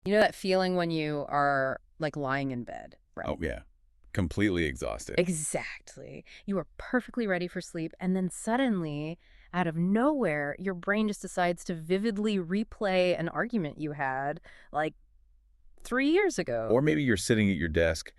You know that feeling when you are like lying in bed, Oh, right? yeah. Completely exhausted. Exactly. You are perfectly ready for sleep, and then suddenly, out of nowhere, your brain just decides to vividly replay an argument you had like 3 years ago. Or maybe you're sitting at your desk,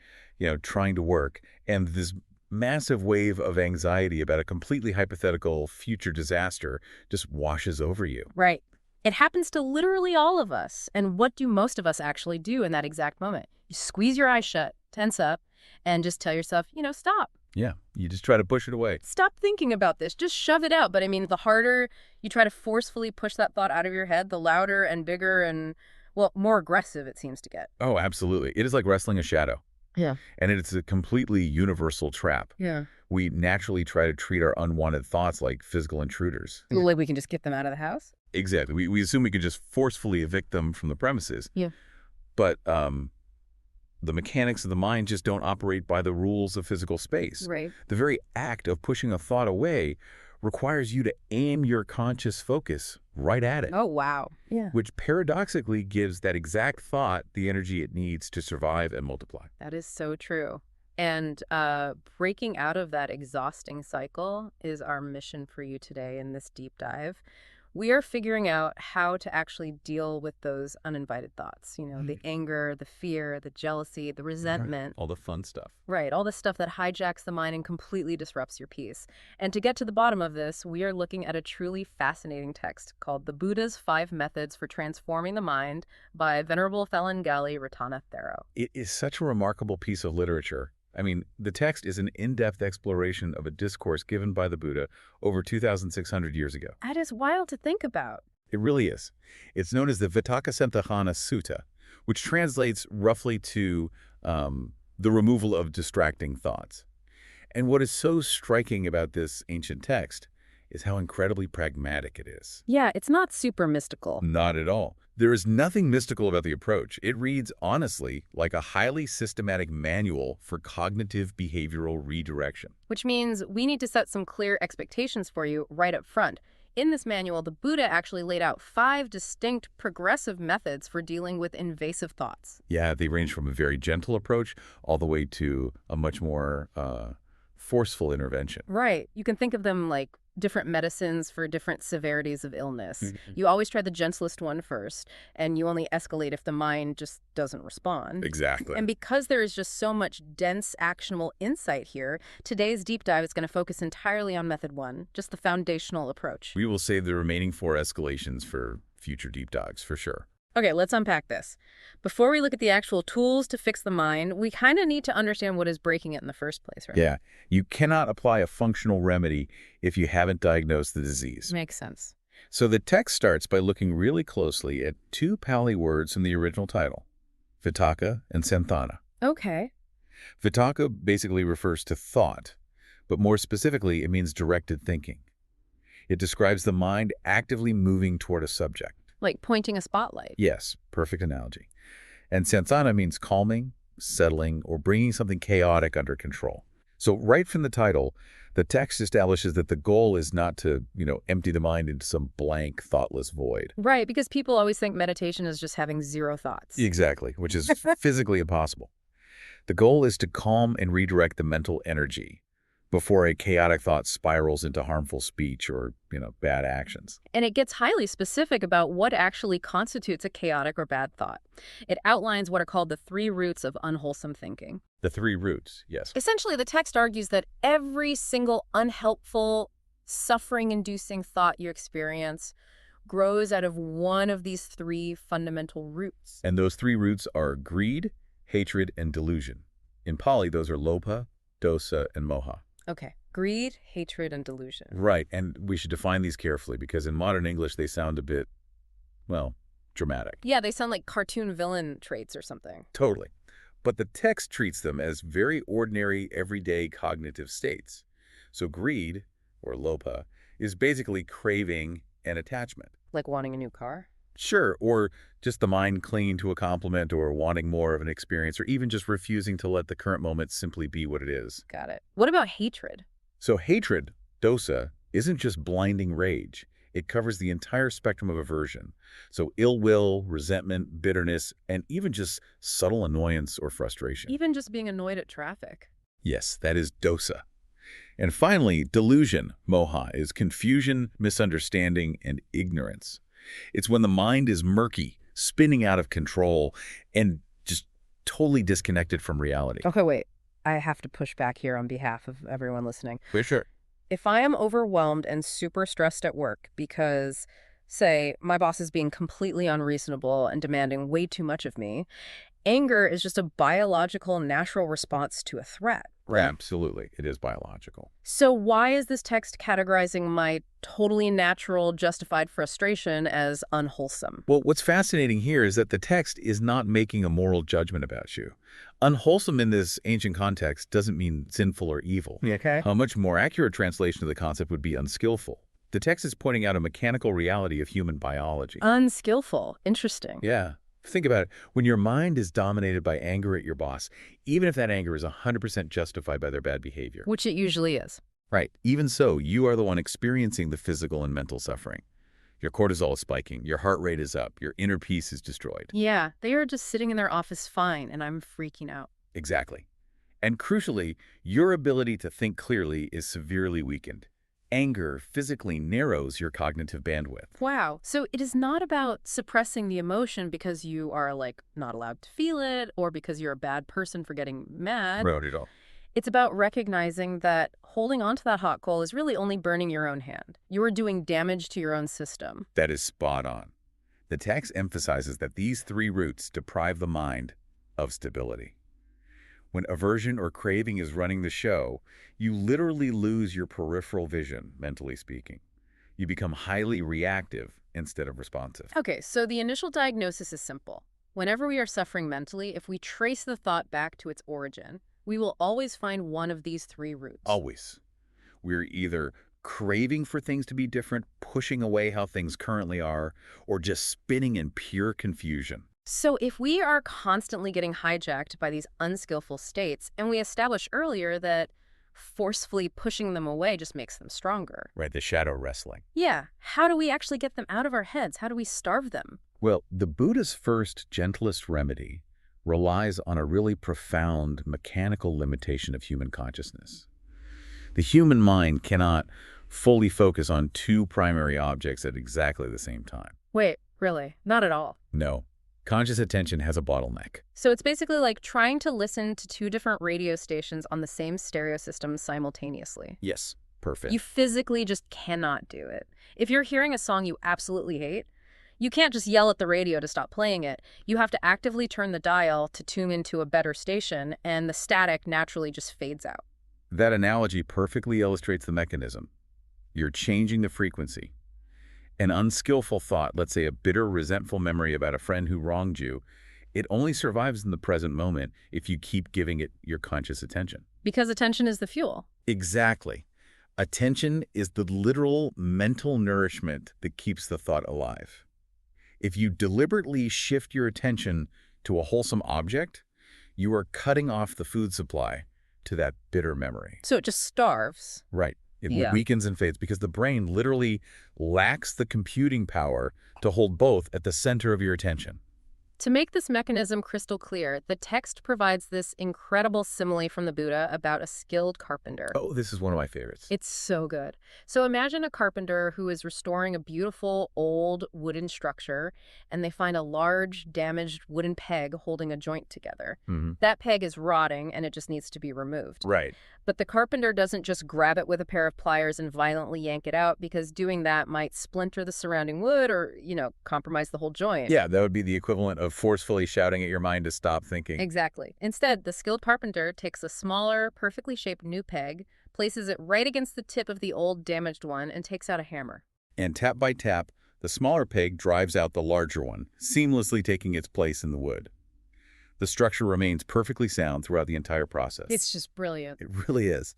trying to work, and this massive wave of anxiety about a completely hypothetical future disaster just washes over you. Right. It happens to literally all of us. And what do most of us actually do in that exact moment? You squeeze your eyes shut, tense up, and just tell yourself, stop. Yeah, you just try to push it away. Stop thinking about this. Just shove it out. But I mean, the harder you try to forcefully push that thought out of your head, the louder and bigger and, well, more aggressive it seems to get. Oh, absolutely. It is like wrestling a shadow, Yeah. and it's a completely universal trap. Yeah. We naturally try to treat our unwanted thoughts like physical intruders. Like we can just get them out of the house? Exactly. We assume we can just forcefully evict them from the premises. Yeah. But the mechanics of the mind just don't operate by the rules of physical space. Right. The very act of pushing a thought away requires you to aim your conscious focus right at it, Oh, wow. Yeah. which paradoxically gives that exact thought the energy it needs to survive and multiply. That is so true. And breaking out of that exhausting cycle is our mission for you today in this deep dive. We are figuring out how to actually deal with those uninvited thoughts, the anger, the fear, the jealousy, the resentment. All the fun stuff. Right, all the stuff that hijacks the mind and completely disrupts your peace. And to get to the bottom of this, we are looking at a truly fascinating text called The Buddha's 5 Methods for Transforming the Mind by Venerable Fellangali Ratanathero. It is such a remarkable piece of literature. I mean, the text is an in-depth exploration of a discourse given by the Buddha over 2,600 years ago. That is wild to think about. It really is. It's known as the Vitakasantahana Sutta, which translates roughly to the removal of distracting thoughts. And what is so striking about this ancient text is how incredibly pragmatic it is. Yeah, it's not super mystical. Not at all. There is nothing mystical about the approach. It reads, honestly, like a highly systematic manual for cognitive behavioral redirection. Which means we need to set some clear expectations for you right up front. In this manual, the Buddha actually laid out 5 distinct progressive methods for dealing with invasive thoughts. Yeah, they range from a very gentle approach all the way to a much more forceful intervention. Right. You can think of them like different medicines for different severities of illness. You always try the gentlest one first, and you only escalate if the mind just doesn't respond. Exactly. And because there is just so much dense, actionable insight here, today's deep dive is going to focus entirely on method 1, just the foundational approach. We will save the remaining 4 escalations for future deep dives, for sure. Okay, let's unpack this. Before we look at the actual tools to fix the mind, we kind of need to understand what is breaking it in the first place, right? Yeah, you cannot apply a functional remedy if you haven't diagnosed the disease. Makes sense. So the text starts by looking really closely at 2 Pali words from the original title, Vitaka and Santhana. Okay. Vitaka basically refers to thought, but more specifically, it means directed thinking. It describes the mind actively moving toward a subject. Like pointing a spotlight. Yes, perfect analogy. And Santhana means calming, settling, or bringing something chaotic under control. So right from the title, the text establishes that the goal is not to, empty the mind into some blank, thoughtless void. Right, because people always think meditation is just having 0 thoughts. Exactly, which is physically impossible. The goal is to calm and redirect the mental energy before a chaotic thought spirals into harmful speech or, bad actions. And it gets highly specific about what actually constitutes a chaotic or bad thought. It outlines what are called the 3 roots of unwholesome thinking. The 3 roots, yes. Essentially, the text argues that every single unhelpful, suffering-inducing thought you experience grows out of one of these 3 fundamental roots. And those 3 roots are greed, hatred, and delusion. In Pali, those are lobha, dosa, and moha. Okay. Greed, hatred, and delusion. Right, and we should define these carefully because in modern English they sound a bit, dramatic. Yeah, they sound like cartoon villain traits or something. Totally. But the text treats them as very ordinary, everyday cognitive states. So greed, or lobha, is basically craving and attachment. Like wanting a new car? Sure, or just the mind clinging to a compliment or wanting more of an experience or even just refusing to let the current moment simply be what it is. Got it. What about hatred? So hatred, dosa, isn't just blinding rage. It covers the entire spectrum of aversion. So ill will, resentment, bitterness, and even just subtle annoyance or frustration. Even just being annoyed at traffic. Yes, that is dosa. And finally, delusion, moha, is confusion, misunderstanding, and ignorance. It's when the mind is murky, spinning out of control, and just totally disconnected from reality. Okay, wait. I have to push back here on behalf of everyone listening. For sure. If I am overwhelmed and super stressed at work because, say, my boss is being completely unreasonable and demanding way too much of me, anger is just a biological, natural response to a threat. Right. Absolutely. It is biological. So why is this text categorizing my totally natural, justified frustration as unwholesome? Well, what's fascinating here is that the text is not making a moral judgment about you. Unwholesome in this ancient context doesn't mean sinful or evil. Okay. A much more accurate translation of the concept would be unskillful. The text is pointing out a mechanical reality of human biology. Unskillful. Interesting. Yeah. Think about it. When your mind is dominated by anger at your boss, even if that anger is 100% justified by their bad behavior. Which it usually is. Right. Even so, you are the one experiencing the physical and mental suffering. Your cortisol is spiking, your heart rate is up, your inner peace is destroyed. Yeah, they are just sitting in their office fine, and I'm freaking out. Exactly. And crucially, your ability to think clearly is severely weakened. Anger physically narrows your cognitive bandwidth. Wow. So it is not about suppressing the emotion because you are, like, not allowed to feel it or because you're a bad person for getting mad. Not at all. It's about recognizing that holding on to that hot coal is really only burning your own hand. You are doing damage to your own system. That is spot on. The text emphasizes that these three roots deprive the mind of stability. When aversion or craving is running the show, you literally lose your peripheral vision, mentally speaking. You become highly reactive instead of responsive. Okay, so the initial diagnosis is simple. Whenever we are suffering mentally, if we trace the thought back to its origin, we will always find one of these three roots. Always. We're either craving for things to be different, pushing away how things currently are, or just spinning in pure confusion. So if we are constantly getting hijacked by these unskillful states, and we established earlier that forcefully pushing them away just makes them stronger. Right, the shadow wrestling. Yeah, how do we actually get them out of our heads? How do we starve them? Well, the Buddha's first, gentlest remedy relies on a really profound mechanical limitation of human consciousness. The human mind cannot fully focus on two primary objects at exactly the same time. Wait, really? Not at all. No. Conscious attention has a bottleneck. So it's basically like trying to listen to two different radio stations on the same stereo system simultaneously. Yes, perfect. You physically just cannot do it. If you're hearing a song you absolutely hate, you can't just yell at the radio to stop playing it. You have to actively turn the dial to tune into a better station, and the static naturally just fades out. That analogy perfectly illustrates the mechanism. You're changing the frequency. An unskillful thought, let's say a bitter, resentful memory about a friend who wronged you, it only survives in the present moment if you keep giving it your conscious attention. Because attention is the fuel. Exactly. Attention is the literal mental nourishment that keeps the thought alive. If you deliberately shift your attention to a wholesome object, you are cutting off the food supply to that bitter memory. So it just starves. Right. It Yeah. weakens and fades because the brain literally lacks the computing power to hold both at the center of your attention. To make this mechanism crystal clear, the text provides this incredible simile from the Buddha about a skilled carpenter. Oh, this is one of my favorites. It's so good. So imagine a carpenter who is restoring a beautiful old wooden structure, and they find a large, damaged wooden peg holding a joint together. That peg is rotting, and it just needs to be removed. Right. But the carpenter doesn't just grab it with a pair of pliers and violently yank it out, because doing that might splinter the surrounding wood or, compromise the whole joint. Yeah, that would be the equivalent of forcefully shouting at your mind to stop thinking. Exactly. Instead, the skilled carpenter takes a smaller, perfectly shaped new peg, places it right against the tip of the old, damaged one, and takes out a hammer. And tap by tap, the smaller peg drives out the larger one, seamlessly taking its place in the wood. The structure remains perfectly sound throughout the entire process. It's just brilliant. It really is.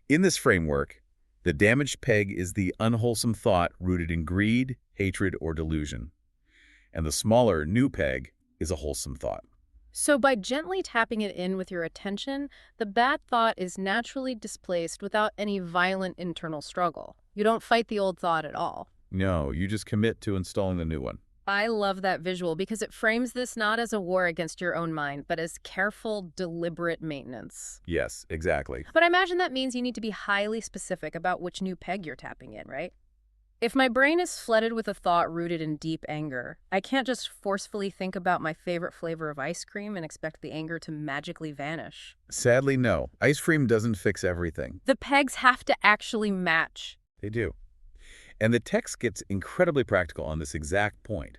In this framework, the damaged peg is the unwholesome thought rooted in greed, hatred, or delusion. And the smaller, new peg is a wholesome thought. So by gently tapping it in with your attention, the bad thought is naturally displaced without any violent internal struggle. You don't fight the old thought at all. No, you just commit to installing the new one. I love that visual because it frames this not as a war against your own mind, but as careful, deliberate maintenance. Yes, exactly. But I imagine that means you need to be highly specific about which new peg you're tapping in, right? If my brain is flooded with a thought rooted in deep anger, I can't just forcefully think about my favorite flavor of ice cream and expect the anger to magically vanish. Sadly, no. Ice cream doesn't fix everything. The pegs have to actually match. They do. And the text gets incredibly practical on this exact point.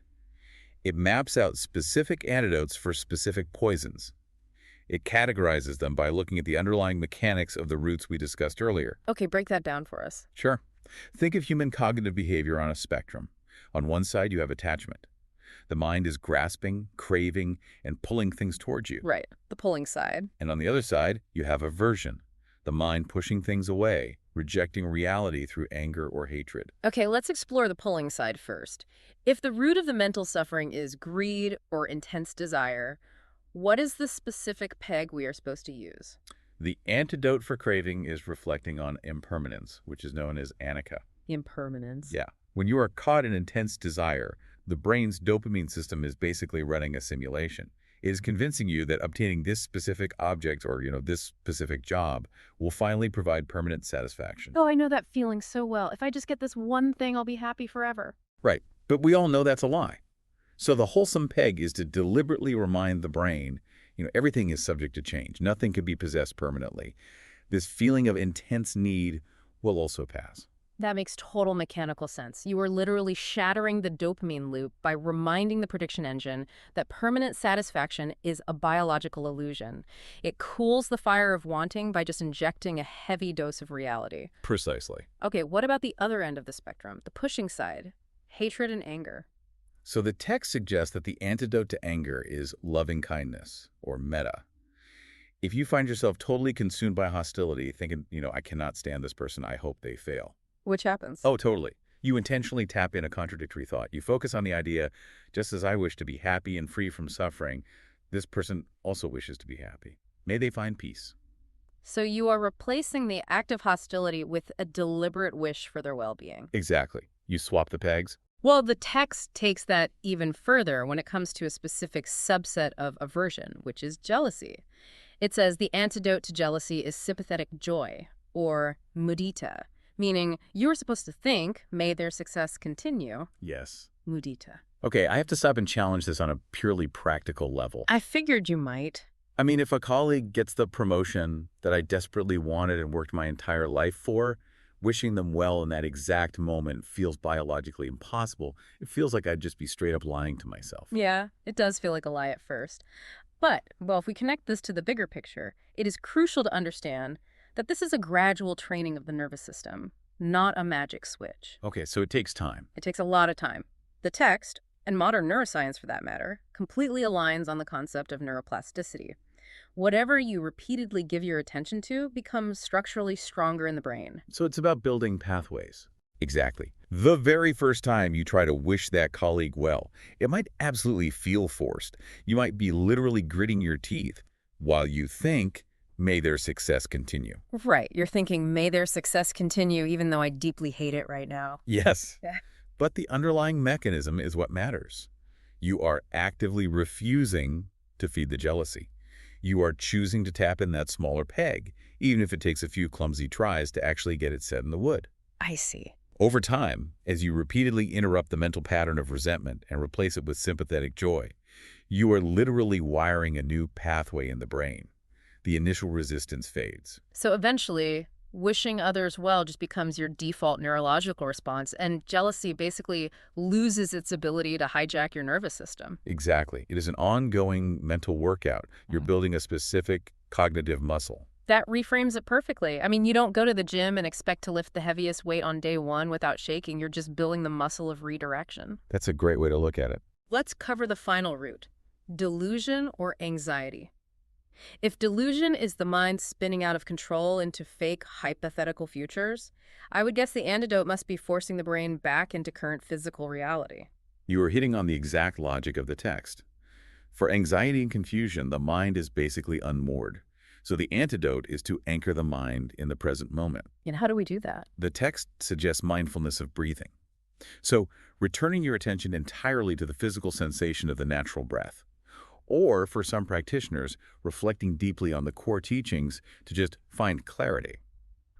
It maps out specific antidotes for specific poisons. It categorizes them by looking at the underlying mechanics of the roots we discussed earlier. Okay, break that down for us. Sure. Think of human cognitive behavior on a spectrum. On one side, you have attachment. The mind is grasping, craving, and pulling things towards you. Right, the pulling side. And on the other side, you have aversion. The mind pushing things away, rejecting reality through anger or hatred. Okay, let's explore the pulling side first. If the root of the mental suffering is greed or intense desire, what is the specific peg we are supposed to use? The antidote for craving is reflecting on impermanence, which is known as anicca. Impermanence. Yeah. When you are caught in intense desire, the brain's dopamine system is basically running a simulation. It is convincing you that obtaining this specific object or, this specific job will finally provide permanent satisfaction. Oh, I know that feeling so well. If I just get this one thing, I'll be happy forever. Right. But we all know that's a lie. So the wholesome peg is to deliberately remind the brain, everything is subject to change. Nothing can be possessed permanently. This feeling of intense need will also pass. That makes total mechanical sense. You are literally shattering the dopamine loop by reminding the prediction engine that permanent satisfaction is a biological illusion. It cools the fire of wanting by just injecting a heavy dose of reality. Precisely. Okay, what about the other end of the spectrum, the pushing side? Hatred and anger. So the text suggests that the antidote to anger is loving kindness, or metta. If you find yourself totally consumed by hostility, thinking, I cannot stand this person, I hope they fail. Which happens. Oh, totally. You intentionally tap in a contradictory thought. You focus on the idea, just as I wish to be happy and free from suffering, this person also wishes to be happy. May they find peace. So you are replacing the act of hostility with a deliberate wish for their well-being. Exactly. You swap the pegs. Well, the text takes that even further when it comes to a specific subset of aversion, which is jealousy. It says the antidote to jealousy is sympathetic joy, or mudita, meaning you're supposed to think, may their success continue. Yes. Mudita. Okay, I have to stop and challenge this on a purely practical level. I figured you might. I mean, if a colleague gets the promotion that I desperately wanted and worked my entire life for, wishing them well in that exact moment feels biologically impossible. It feels like I'd just be straight up lying to myself. Yeah, it does feel like a lie at first. But, well, if we connect this to the bigger picture, it is crucial to understand that this is a gradual training of the nervous system, not a magic switch. Okay, so it takes time. It takes a lot of time. The text, and modern neuroscience for that matter, completely aligns on the concept of neuroplasticity. Whatever you repeatedly give your attention to becomes structurally stronger in the brain. So it's about building pathways. Exactly. The very first time you try to wish that colleague well, it might absolutely feel forced. You might be literally gritting your teeth while you think, may their success continue. Right. You're thinking, may their success continue even though I deeply hate it right now. Yes. Yeah. But the underlying mechanism is what matters. You are actively refusing to feed the jealousy. You are choosing to tap in that smaller peg, even if it takes a few clumsy tries to actually get it set in the wood. I see. Over time, as you repeatedly interrupt the mental pattern of resentment and replace it with sympathetic joy, you are literally wiring a new pathway in the brain. The initial resistance fades. So eventually, wishing others well just becomes your default neurological response, and jealousy basically loses its ability to hijack your nervous system. Exactly. It is an ongoing mental workout. You're building a specific cognitive muscle. That reframes it perfectly. I mean, you don't go to the gym and expect to lift the heaviest weight on day one without shaking. You're just building the muscle of redirection. That's a great way to look at it. Let's cover the final root, delusion or anxiety. If delusion is the mind spinning out of control into fake, hypothetical futures, I would guess the antidote must be forcing the brain back into current physical reality. You are hitting on the exact logic of the text. For anxiety and confusion, the mind is basically unmoored. So the antidote is to anchor the mind in the present moment. And how do we do that? The text suggests mindfulness of breathing. So, returning your attention entirely to the physical sensation of the natural breath. Or, for some practitioners, reflecting deeply on the core teachings to just find clarity.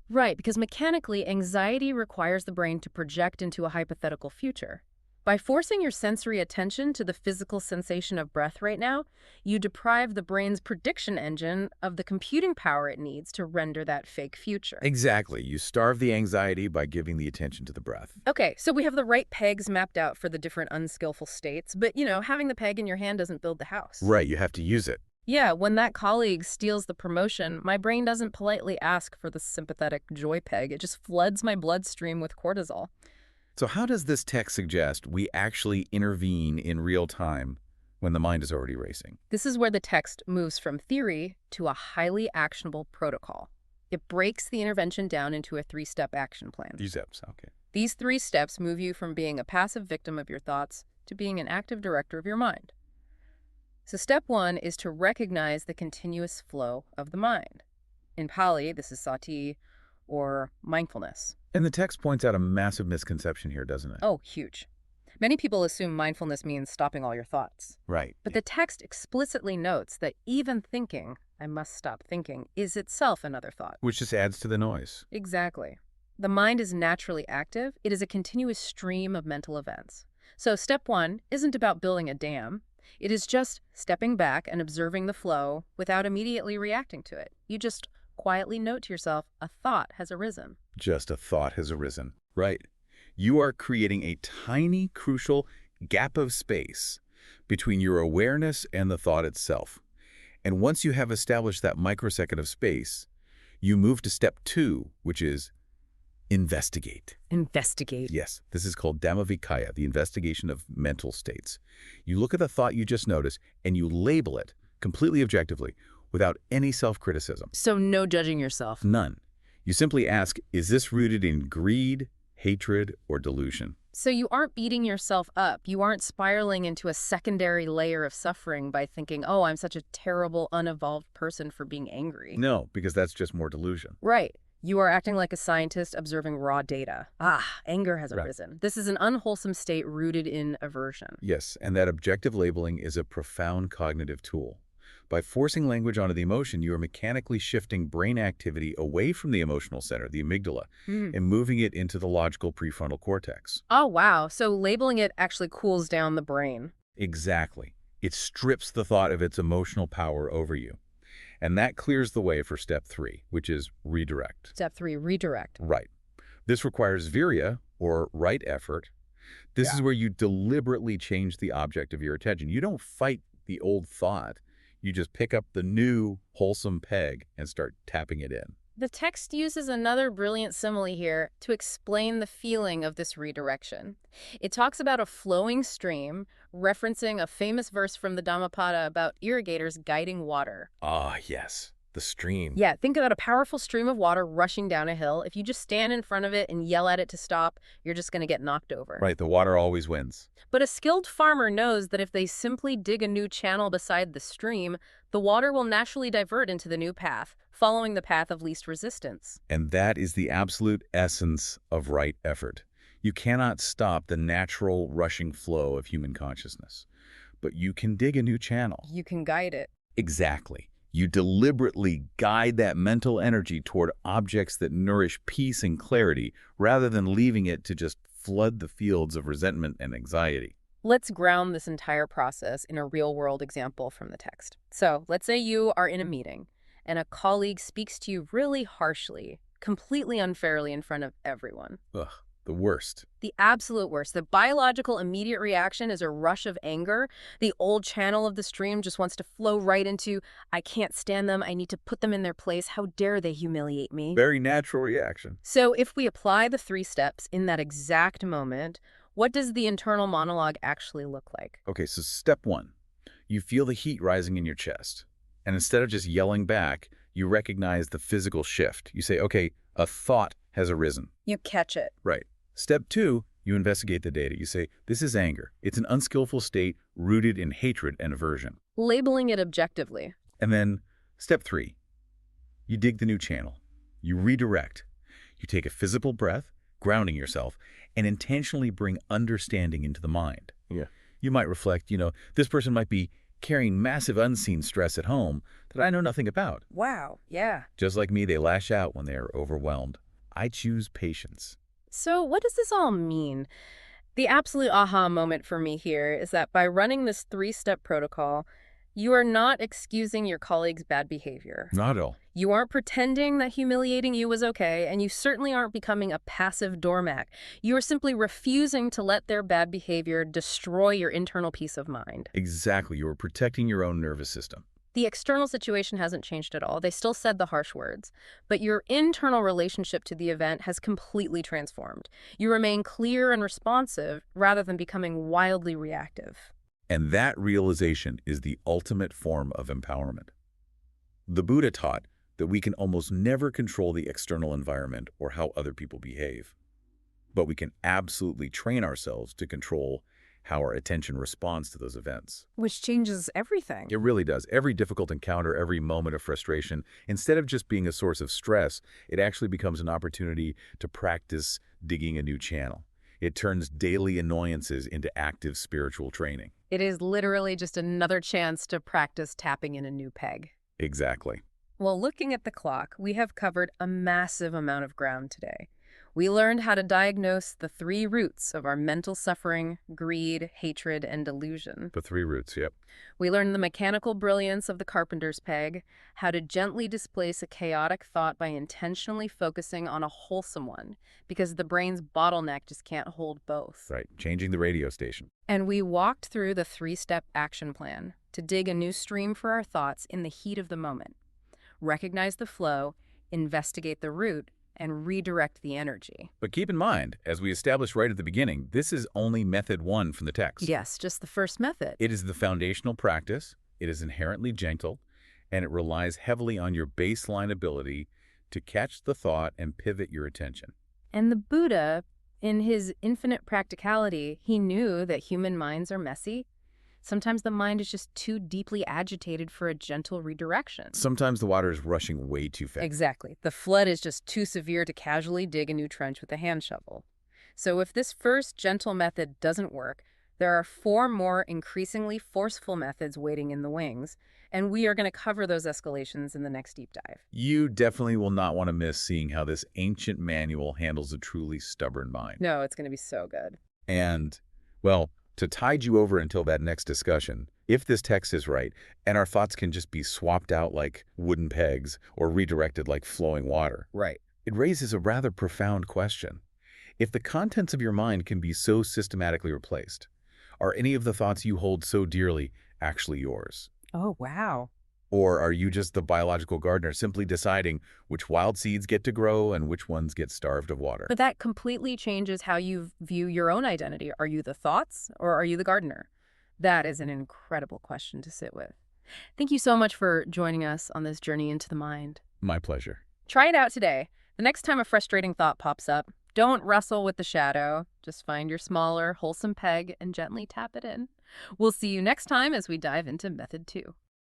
Right, because mechanically, anxiety requires the brain to project into a hypothetical future. By forcing your sensory attention to the physical sensation of breath right now, you deprive the brain's prediction engine of the computing power it needs to render that fake future. Exactly. You starve the anxiety by giving the attention to the breath. Okay, so we have the right pegs mapped out for the different unskillful states, but having the peg in your hand doesn't build the house. Right, you have to use it. Yeah, when that colleague steals the promotion, my brain doesn't politely ask for the sympathetic joy peg. It just floods my bloodstream with cortisol. So how does this text suggest we actually intervene in real time when the mind is already racing? This is where the text moves from theory to a highly actionable protocol. It breaks the intervention down into a three-step action plan. These steps, okay. These 3 steps move you from being a passive victim of your thoughts to being an active director of your mind. So step 1 is to recognize the continuous flow of the mind. In Pali, this is sati, or mindfulness. And the text points out a massive misconception here, doesn't it? Oh, huge. Many people assume mindfulness means stopping all your thoughts. Right. But the text explicitly notes that even thinking, I must stop thinking, is itself another thought. Which just adds to the noise. Exactly. The mind is naturally active. It is a continuous stream of mental events. So step 1 isn't about building a dam. It is just stepping back and observing the flow without immediately reacting to it. You just quietly note to yourself, a thought has arisen. Just a thought has arisen. Right. You are creating a tiny, crucial gap of space between your awareness and the thought itself. And once you have established that microsecond of space, you move to step 2, which is investigate. Investigate. Yes, this is called Dhammavikaya, the investigation of mental states. You look at the thought you just noticed and you label it completely objectively without any self-criticism. So no judging yourself. None. You simply ask, is this rooted in greed, hatred, or delusion? So you aren't beating yourself up. You aren't spiraling into a secondary layer of suffering by thinking, oh, I'm such a terrible, unevolved person for being angry. No, because that's just more delusion. Right. You are acting like a scientist observing raw data. Anger has Right. arisen. This is an unwholesome state rooted in aversion. Yes, and that objective labeling is a profound cognitive tool. By forcing language onto the emotion, you are mechanically shifting brain activity away from the emotional center, the amygdala, and moving it into the logical prefrontal cortex. Oh, wow. So labeling it actually cools down the brain. Exactly. It strips the thought of its emotional power over you. And that clears the way for step 3, which is redirect. Step 3, redirect. Right. This requires virya, or right effort. This is where you deliberately change the object of your attention. You don't fight the old thought. You just pick up the new wholesome peg and start tapping it in. The text uses another brilliant simile here to explain the feeling of this redirection. It talks about a flowing stream, referencing a famous verse from the Dhammapada about irrigators guiding water. Ah, yes. The stream. Yeah, think about a powerful stream of water rushing down a hill. If you just stand in front of it and yell at it to stop, you're just going to get knocked over. Right, the water always wins. But a skilled farmer knows that if they simply dig a new channel beside the stream, the water will naturally divert into the new path, following the path of least resistance. And that is the absolute essence of right effort. You cannot stop the natural rushing flow of human consciousness, but you can dig a new channel. You can guide it. Exactly. You deliberately guide that mental energy toward objects that nourish peace and clarity rather than leaving it to just flood the fields of resentment and anxiety. Let's ground this entire process in a real-world example from the text. So let's say you are in a meeting and a colleague speaks to you really harshly, completely unfairly in front of everyone. Ugh, the worst. The absolute worst. The biological immediate reaction is a rush of anger. The old channel of the stream just wants to flow right into, I can't stand them. I need to put them in their place. How dare they humiliate me? Very natural reaction. So if we apply the 3 steps in that exact moment, what does the internal monologue actually look like? Okay, so step 1. You feel the heat rising in your chest. And instead of just yelling back, you recognize the physical shift. You say, okay, a thought has arisen. You catch it. Right. Step 2, you investigate the data. You say, this is anger. It's an unskillful state rooted in hatred and aversion. Labeling it objectively. And then step 3, you dig the new channel. You redirect. You take a physical breath, grounding yourself, and intentionally bring understanding into the mind. Yeah. You might reflect, this person might be carrying massive unseen stress at home that I know nothing about. Wow, yeah. Just like me, they lash out when they are overwhelmed. I choose patience. So what does this all mean? The absolute aha moment for me here is that by running this three-step protocol, you are not excusing your colleague's bad behavior. Not at all. You aren't pretending that humiliating you was okay, and you certainly aren't becoming a passive doormat. You are simply refusing to let their bad behavior destroy your internal peace of mind. Exactly. You are protecting your own nervous system. The external situation hasn't changed at all. They still said the harsh words. But your internal relationship to the event has completely transformed. You remain clear and responsive rather than becoming wildly reactive. And that realization is the ultimate form of empowerment. The Buddha taught that we can almost never control the external environment or how other people behave. But we can absolutely train ourselves to control how our attention responds to those events. Which changes everything. It really does. Every difficult encounter, every moment of frustration, instead of just being a source of stress, it actually becomes an opportunity to practice digging a new channel. It turns daily annoyances into active spiritual training. It is literally just another chance to practice tapping in a new peg. Exactly. Well, looking at the clock, we have covered a massive amount of ground today. We learned how to diagnose the three roots of our mental suffering, greed, hatred, and delusion. The three roots, yep. We learned the mechanical brilliance of the carpenter's peg, how to gently displace a chaotic thought by intentionally focusing on a wholesome one, because the brain's bottleneck just can't hold both. Right, changing the radio station. And we walked through the three-step action plan to dig a new stream for our thoughts in the heat of the moment. Recognize the flow, investigate the root, and redirect the energy. But keep in mind, as we established right at the beginning, this is only method one from the text. Yes, just the first method. It is the foundational practice, it is inherently gentle, and it relies heavily on your baseline ability to catch the thought and pivot your attention. And the Buddha, in his infinite practicality, he knew that human minds are messy. Sometimes the mind is just too deeply agitated for a gentle redirection. Sometimes the water is rushing way too fast. Exactly. The flood is just too severe to casually dig a new trench with a hand shovel. So if this first gentle method doesn't work, there are 4 more increasingly forceful methods waiting in the wings, and we are going to cover those escalations in the next deep dive. You definitely will not want to miss seeing how this ancient manual handles a truly stubborn mind. No, it's going to be so good. And, well, to tide you over until that next discussion, if this text is right, and our thoughts can just be swapped out like wooden pegs or redirected like flowing water, Right. it raises a rather profound question. If the contents of your mind can be so systematically replaced, are any of the thoughts you hold so dearly actually yours? Oh, wow. Or are you just the biological gardener simply deciding which wild seeds get to grow and which ones get starved of water? But that completely changes how you view your own identity. Are you the thoughts or are you the gardener? That is an incredible question to sit with. Thank you so much for joining us on this journey into the mind. My pleasure. Try it out today. The next time a frustrating thought pops up, don't wrestle with the shadow. Just find your smaller, wholesome peg and gently tap it in. We'll see you next time as we dive into Method 2.